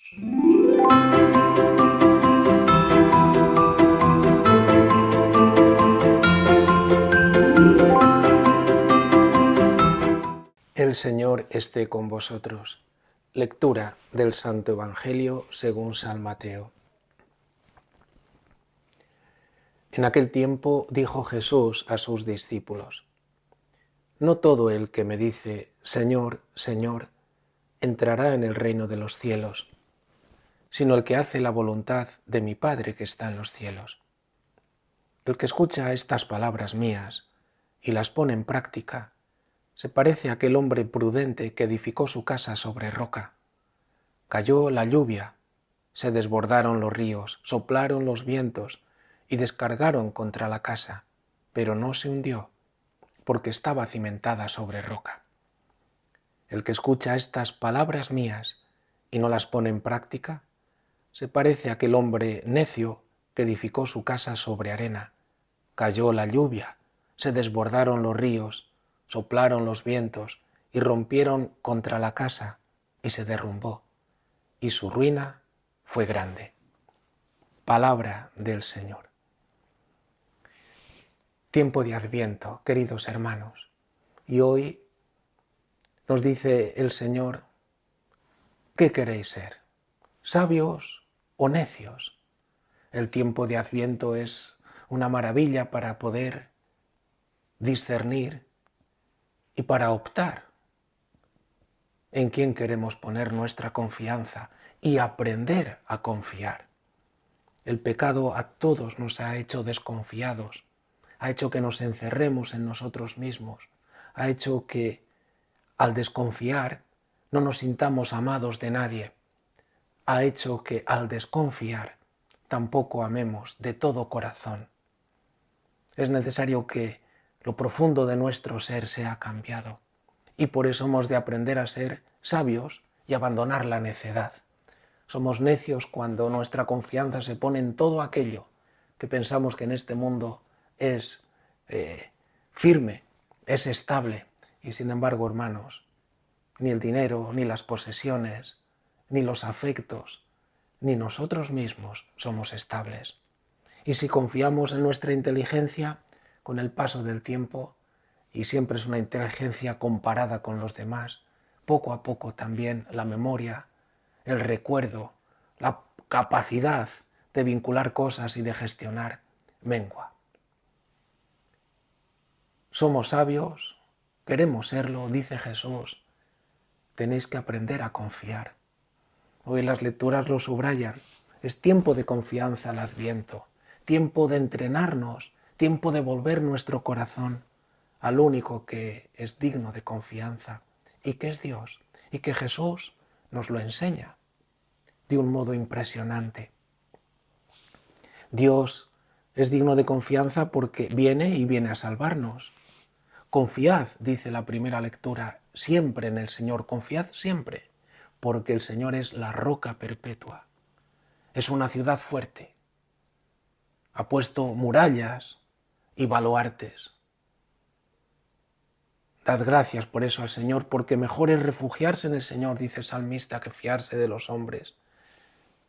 El Señor esté con vosotros. Lectura del Santo Evangelio según San Mateo. En aquel tiempo dijo Jesús a sus discípulos: No todo el que me dice, Señor, Señor, entrará en el reino de los cielos, sino el que hace la voluntad de mi Padre que está en los cielos. El que escucha estas palabras mías y las pone en práctica, se parece a aquel hombre prudente que edificó su casa sobre roca. Cayó la lluvia, se desbordaron los ríos, soplaron los vientos y descargaron contra la casa, pero no se hundió, porque estaba cimentada sobre roca. El que escucha estas palabras mías y no las pone en práctica, se parece a aquel hombre necio que edificó su casa sobre arena. Cayó la lluvia, se desbordaron los ríos, soplaron los vientos y rompieron contra la casa y se derrumbó, y su ruina fue grande. Palabra del Señor. Tiempo de Adviento, queridos hermanos, y hoy nos dice el Señor: ¿qué queréis ser? ¿Sabios o necios? El tiempo de Adviento es una maravilla para poder discernir y para optar en quién queremos poner nuestra confianza y aprender a confiar. El pecado a todos nos ha hecho desconfiados, ha hecho que nos encerremos en nosotros mismos, ha hecho que al desconfiar no nos sintamos amados de nadie, ha hecho que al desconfiar tampoco amemos de todo corazón. Es necesario que lo profundo de nuestro ser sea cambiado y por eso hemos de aprender a ser sabios y abandonar la necedad. Somos necios cuando nuestra confianza se pone en todo aquello que pensamos que en este mundo es firme, es estable, y sin embargo, hermanos, ni el dinero, ni las posesiones, ni los afectos, ni nosotros mismos somos estables. Y si confiamos en nuestra inteligencia, con el paso del tiempo, y siempre es una inteligencia comparada con los demás, poco a poco también la memoria, el recuerdo, la capacidad de vincular cosas y de gestionar mengua. Somos sabios, queremos serlo, dice Jesús, tenéis que aprender a confiar. Hoy las lecturas lo subrayan, es tiempo de confianza al Adviento, tiempo de entrenarnos, tiempo de volver nuestro corazón al único que es digno de confianza y que es Dios, y que Jesús nos lo enseña de un modo impresionante. Dios es digno de confianza porque viene a salvarnos. Confiad, dice la primera lectura, siempre en el Señor, confiad siempre, porque el Señor es la roca perpetua. Es una ciudad fuerte. Ha puesto murallas y baluartes. Dad gracias por eso al Señor, porque mejor es refugiarse en el Señor, dice el salmista, que fiarse de los hombres.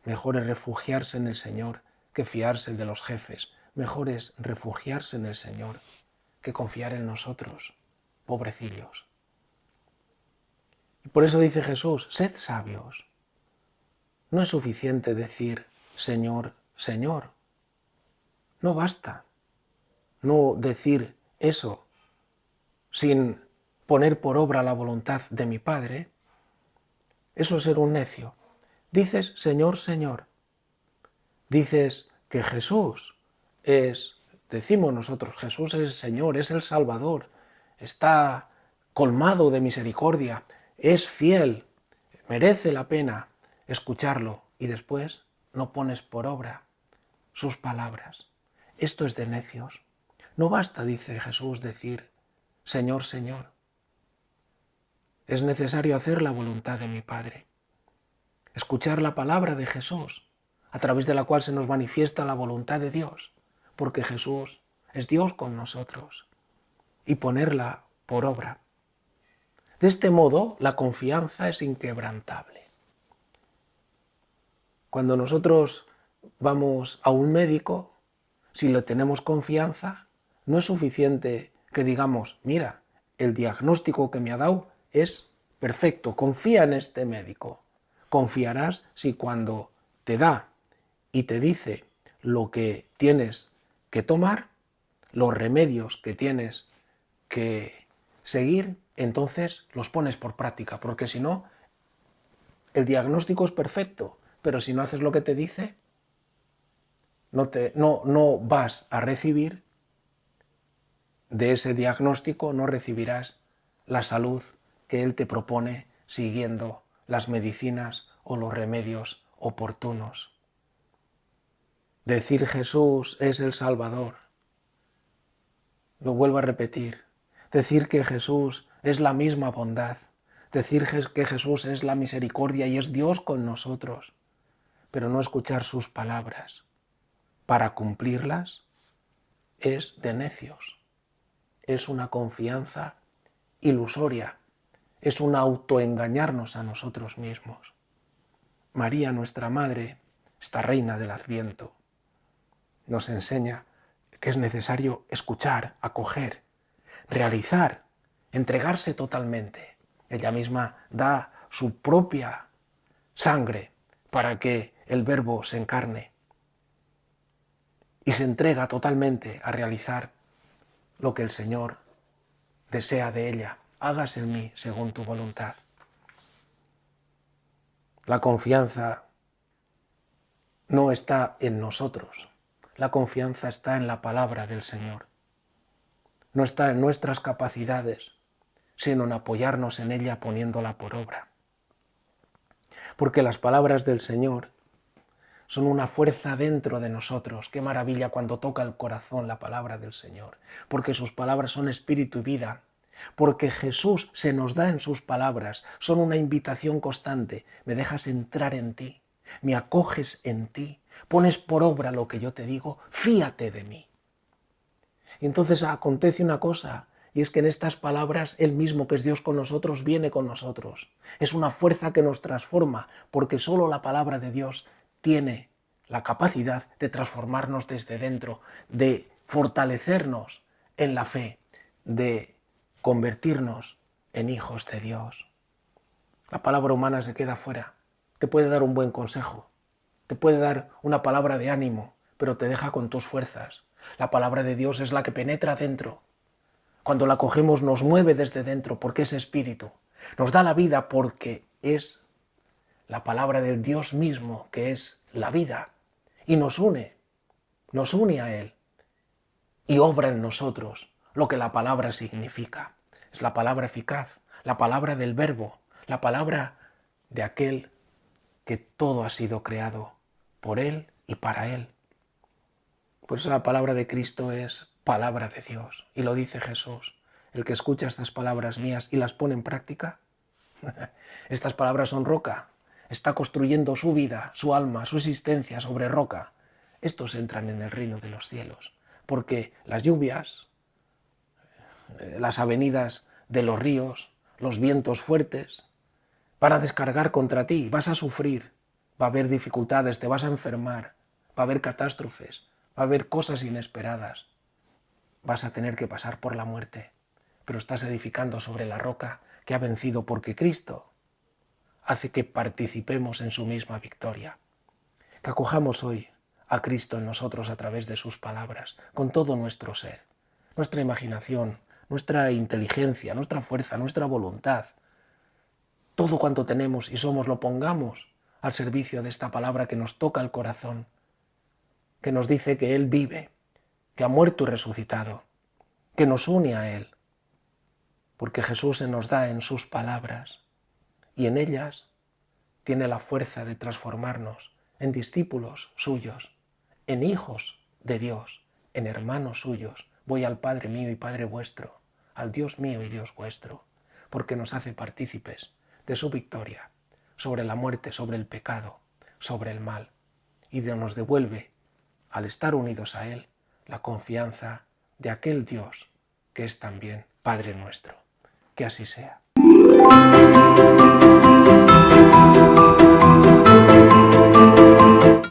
Mejor es refugiarse en el Señor que fiarse de los jefes. Mejor es refugiarse en el Señor que confiar en nosotros, pobrecillos. Y por eso dice Jesús, sed sabios. No es suficiente decir Señor, Señor. No basta no decir eso sin poner por obra la voluntad de mi Padre. Eso es ser un necio. Dices Señor, Señor. Dices que Jesús decimos nosotros, Jesús es el Señor, es el Salvador, está colmado de misericordia, es fiel, merece la pena escucharlo y después no pones por obra sus palabras. Esto es de necios. No basta, dice Jesús, decir Señor, Señor. Es necesario hacer la voluntad de mi Padre, escuchar la palabra de Jesús, a través de la cual se nos manifiesta la voluntad de Dios, porque Jesús es Dios con nosotros, y ponerla por obra. De este modo, la confianza es inquebrantable. Cuando nosotros vamos a un médico, si le tenemos confianza, no es suficiente que digamos, mira, el diagnóstico que me ha dado es perfecto, confía en este médico. Confiarás si cuando te da y te dice lo que tienes que tomar, los remedios que tienes que seguir, entonces los pones por práctica, porque si no, el diagnóstico es perfecto, pero si no haces lo que te dice, no vas a recibir de ese diagnóstico, no recibirás la salud que él te propone siguiendo las medicinas o los remedios oportunos. Decir Jesús es el Salvador. Lo vuelvo a repetir. Decir que Jesús es la misma bondad. Decir que Jesús es la misericordia y es Dios con nosotros. Pero no escuchar sus palabras para cumplirlas es de necios. Es una confianza ilusoria. Es un autoengañarnos a nosotros mismos. María, nuestra Madre, esta reina del Adviento, nos enseña que es necesario escuchar, acoger, realizar, entregarse totalmente. Ella misma da su propia sangre para que el Verbo se encarne y se entrega totalmente a realizar lo que el Señor desea de ella. Hágase en mí según tu voluntad. La confianza no está en nosotros. La confianza está en la palabra del Señor. No está en nuestras capacidades, sino en apoyarnos en ella poniéndola por obra. Porque las palabras del Señor son una fuerza dentro de nosotros. Qué maravilla cuando toca el corazón la palabra del Señor. Porque sus palabras son espíritu y vida. Porque Jesús se nos da en sus palabras. Son una invitación constante. Me dejas entrar en ti. Me acoges en ti. Pones por obra lo que yo te digo. Fíate de mí. Y entonces acontece una cosa. Y es que en estas palabras Él mismo, que es Dios con nosotros, viene con nosotros. Es una fuerza que nos transforma. Porque solo la palabra de Dios tiene la capacidad de transformarnos desde dentro, de fortalecernos en la fe, de convertirnos en hijos de Dios. La palabra humana se queda fuera. Te puede dar un buen consejo, te puede dar una palabra de ánimo, pero te deja con tus fuerzas. La palabra de Dios es la que penetra dentro. Cuando la cogemos nos mueve desde dentro porque es espíritu. Nos da la vida porque es la palabra del Dios mismo, que es la vida, y nos une a Él, y obra en nosotros lo que la palabra significa. Es la palabra eficaz, la palabra del Verbo, la palabra de aquel que todo ha sido creado por Él y para Él. Por eso la palabra de Cristo es palabra de Dios, y lo dice Jesús. El que escucha estas palabras mías y las pone en práctica, estas palabras son roca. Está construyendo su vida, su alma, su existencia sobre roca. Estos entran en el reino de los cielos, porque las lluvias, las avenidas de los ríos, los vientos fuertes, van a descargar contra ti, vas a sufrir, va a haber dificultades, te vas a enfermar, va a haber catástrofes, va a haber cosas inesperadas, vas a tener que pasar por la muerte, pero estás edificando sobre la roca que ha vencido porque Cristo hace que participemos en su misma victoria. Que acojamos hoy a Cristo en nosotros a través de sus palabras, con todo nuestro ser, nuestra imaginación, nuestra inteligencia, nuestra fuerza, nuestra voluntad. Todo cuanto tenemos y somos lo pongamos al servicio de esta palabra que nos toca el corazón, que nos dice que Él vive, que ha muerto y resucitado, que nos une a Él, porque Jesús se nos da en sus palabras y en ellas tiene la fuerza de transformarnos en discípulos suyos, en hijos de Dios, en hermanos suyos. Voy al Padre mío y Padre vuestro, al Dios mío y Dios vuestro, porque nos hace partícipes de su victoria sobre la muerte, sobre el pecado, sobre el mal, y nos devuelve, al estar unidos a Él, la confianza de aquel Dios que es también Padre nuestro. Que así sea.